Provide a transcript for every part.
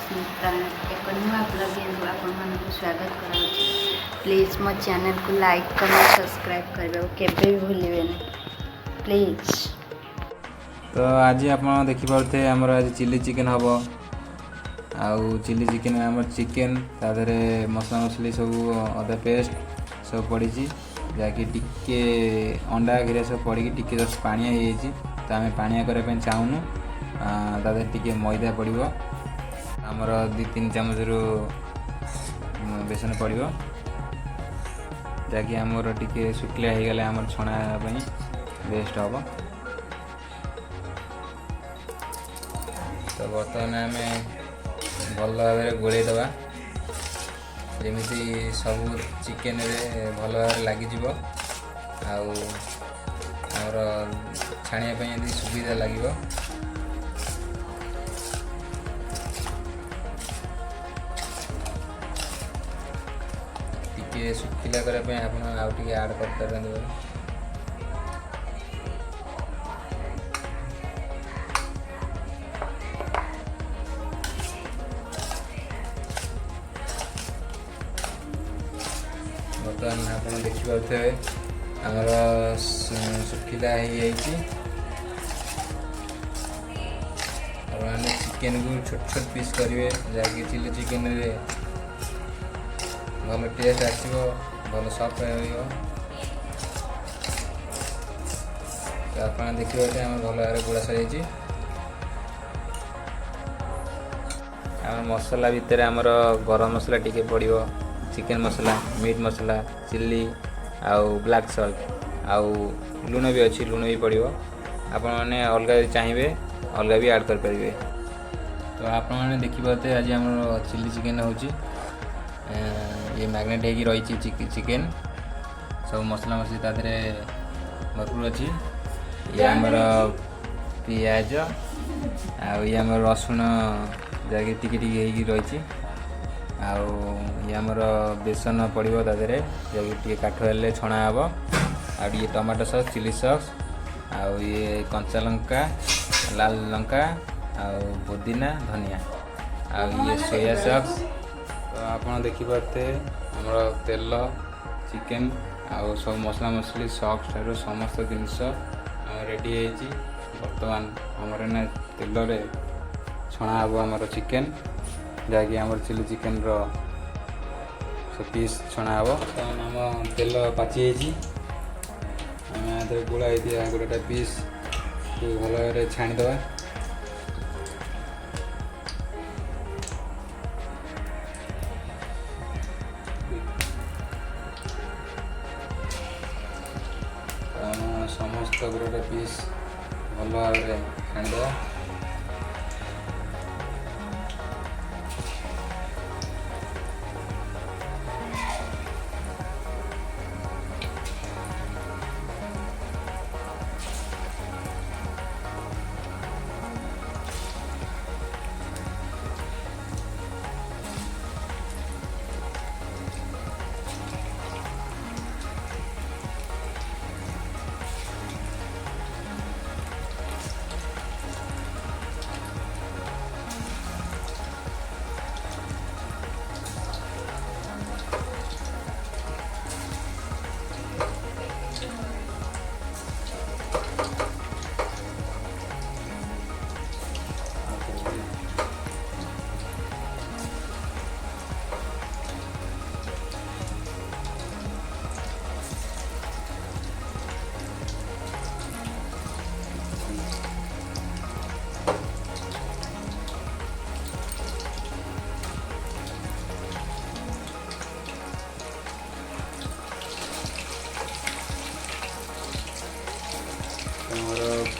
स्मिता एक नुआ ब्लॉगिंग आपको स्वागत कराऊँ। प्लीज़ मो चैनल को लाइक कमेंट सब्सक्राइब करबे केबे भी भूलिबे नहीं प्लीज़। तो आज आप देखिपे आमर आज चिली चिकेन हम आउ चिली चिकेन आम चिकेन तादे मसला मसली सब अदा पेस्ट सब पड़ी जहाँकि टिके अंडा घिरा सब पड़ी टिके जस्ट पानिया हो तो आम पानिया करने चाहूनु तादे टिके मैदा पड़ो आमर 2-3 चामच रु बेसन पड़ो जहाँकि आमर टिके शुक्लिया हो गले आमर छणा बेस्ट हम। तो बर्तमान आम भल भाव गोले दबा जमी सब चिकेन रे भल भाव लगे आमर छाणिया सुविधा लगे। टिके सुखिला करने आप आउ टे आड कर पारते बर्तमान आप देखिपे आमर सुखिला हो चिकेन को छोट छोट पीस करेंगे जहाँकि चिली चिकेन रे भल टेस्ट आसो भल सफ्ट हो। तो आप देखिए आम भल भाव गुड़ा सर आम मसला भितर आमर गरम मसला टिके पड़ो चिकेन मसला मीट मसला चिल्ली आउ ब्लैक सॉल्ट आउ लुण भी अच्छी लुण भी पड़ो आपण मैंने अलग चाहिए अलग भी ऐड कर पारे। तो आपण मैंने देखिपे आज आम चिल्ली चिकेन हो ये मैग्नेट होगी रही चिकेन सब मसला मसली तादे भरपूर अच्छी ये आमर पियाज ये आम रसुण जहाँकि टिके टिके रही ये आमर बेसन पड़ो तादे जहाँकि काठ हेल्ले छणा हम आए टमाटो सॉस चिली सॉस आउ ये कंचा लंका लाल लंका आउ पुदीना धनिया आउ ये सोया सॉस। तो आप देखिपे आमर तेल चिकेन आउ सब मसला मसली सॉस ठार समस्त जिनस रेडी है। बर्तमान आमर ना तेल रे छणा हम आमर चिकेन जहाँकि आमर चिली चिकेन रो पीस छणा हम आम तेल पाची आम गोला गोटे पीस भल भाव छाणीदे। समस्त गोटे पीस भल भाव छाणीदे।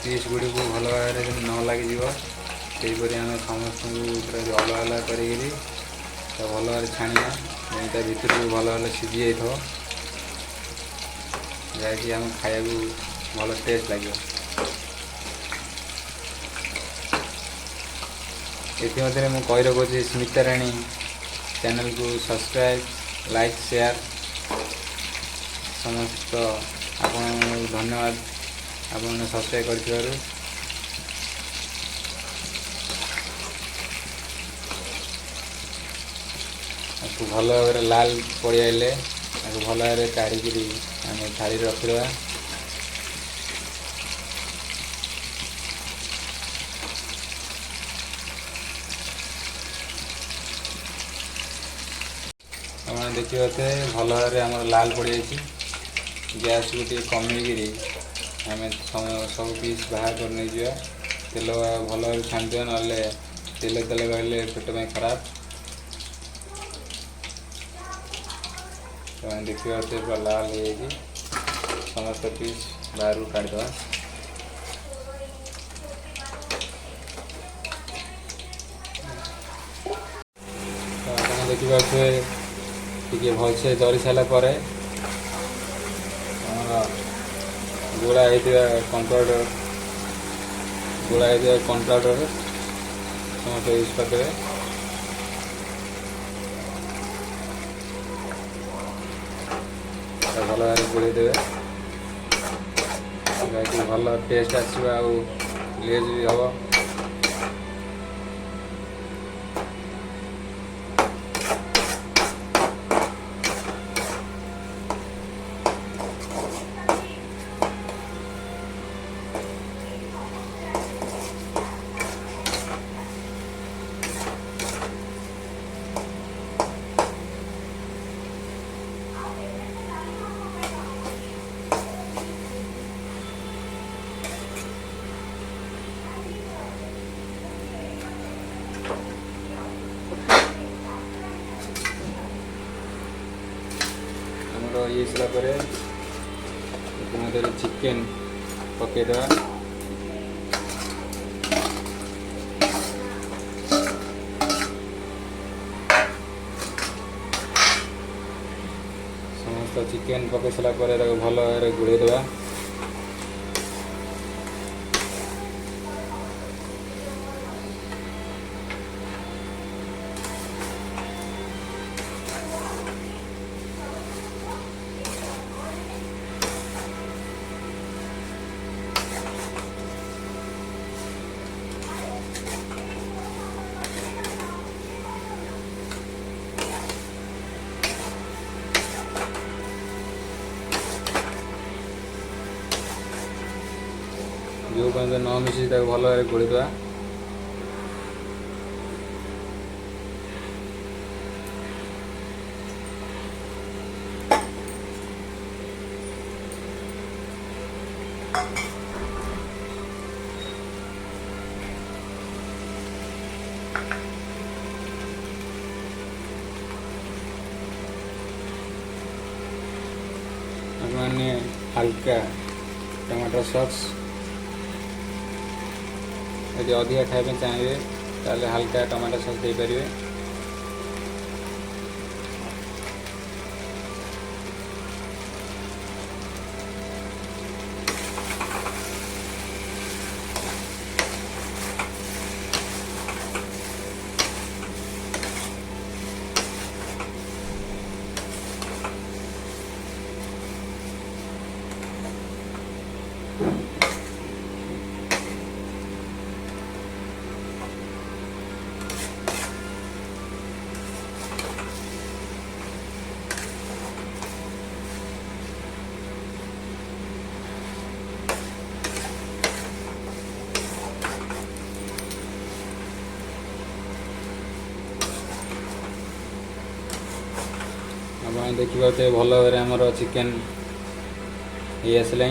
पीस गुड़ी को भल भाव न लगे आम समस्त अलग अलग कर भल भाव छाणिया भितर भी भल भाव सीझी जाइए जहाँकि आम खाया भल टेस्ट लगे। ये मुझे कही रखुच्छी स्मिता राणी चैनल को सब्सक्राइब लाइक शेयर समस्त आपण धन्यवाद आपने सब्सक्राइब कर। ଭଲ ଭାବରେ ଲାଲ ପଡ଼ି ଆଇଲେ ତାକୁ ଭଲ ଭାବରେ କାଢ଼ିକିରି ଆମେ ଥାଳିରେ ରଖିଦେବା। ଆପଣ ଦେଖିପାରୁଥିବେ ଭଲ ଭାବରେ ଆମର ଲାଲ ପଡ଼ିଯାଇଛି। ଗ୍ୟାସକୁ ଟିକେ କମେଇକିରି ଆମେ ସବୁ ପିସ୍ ବାହାର କରି ନେଇଯିବା। ତେଲ ଭଲ ଭାବରେ ଛାଣିଦେବା, ନହେଲେ ତେଲ ରହିଲେ ପେଟ ପାଇଁ ଖରାପ। ସେମାନେ ଦେଖିପାରୁଥିବେ ପୁରା ଲାଲ ହେଇଯାଇଛି। ସମସ୍ତ ପିସ୍ ବାହାରକୁ କାଢ଼ିଦେବା। ତ ଆପଣ ଦେଖିପାରୁଥିବେ ଟିକେ ଭଲସେ ଜରି ସାରିଲା ପରେ ଆମର ଗୋଳା ହେଇଥିବା କର୍ଣ୍ଣଫ୍ଲାୱାର ସମସ୍ତେ ୟୁଜ୍ କରିଦେବେ। ଭଲ ଭାବରେ ଗୋଳେଇ ଦେବେ, ଯାହାକି ଭଲ ଟେଷ୍ଟ ଆସିବ ଆଉ ଗ୍ଲେଜ୍ ବି ହେବ। ଆମର ଇଏ ହେଇସାରିଲା ପରେ ଚିକେନ୍ ପକାଇଦେବା। ସମସ୍ତ ଚିକେନ୍ ପକାଇ ସାରିଲା ପରେ ତାକୁ ଭଲ ଭାବରେ ଗୋଳେଇ ଦେବା। ଯେଉଁ ପର୍ଯ୍ୟନ୍ତ ନ ମିଶିଛି ତାକୁ ଭଲ ଭାବରେ ଗୋଳିଦେବା। आपने हल्का टमाटो सॉस यदि अधिका खाइबा चाहिए ताले हल्का टमाटो सॉस दे पारिबे। आप देखिए भल भाव आमर चिकेन ये आसला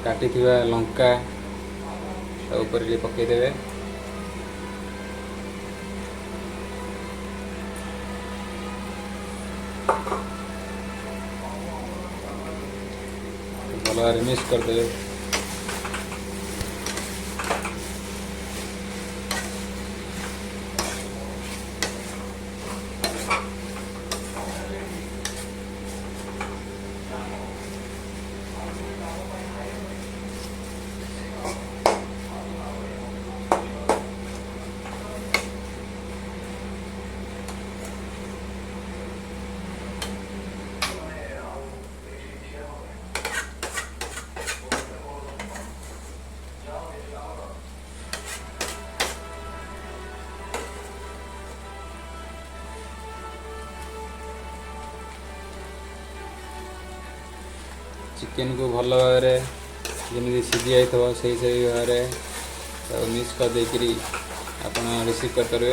काटी लंका ऊपर पकईदे। भल भाव मिक्स करदे। चिकेन को भल भाव जमी सीझी जाइए से भाव मिक्स कर देकरी आप रिसीव कर पारे।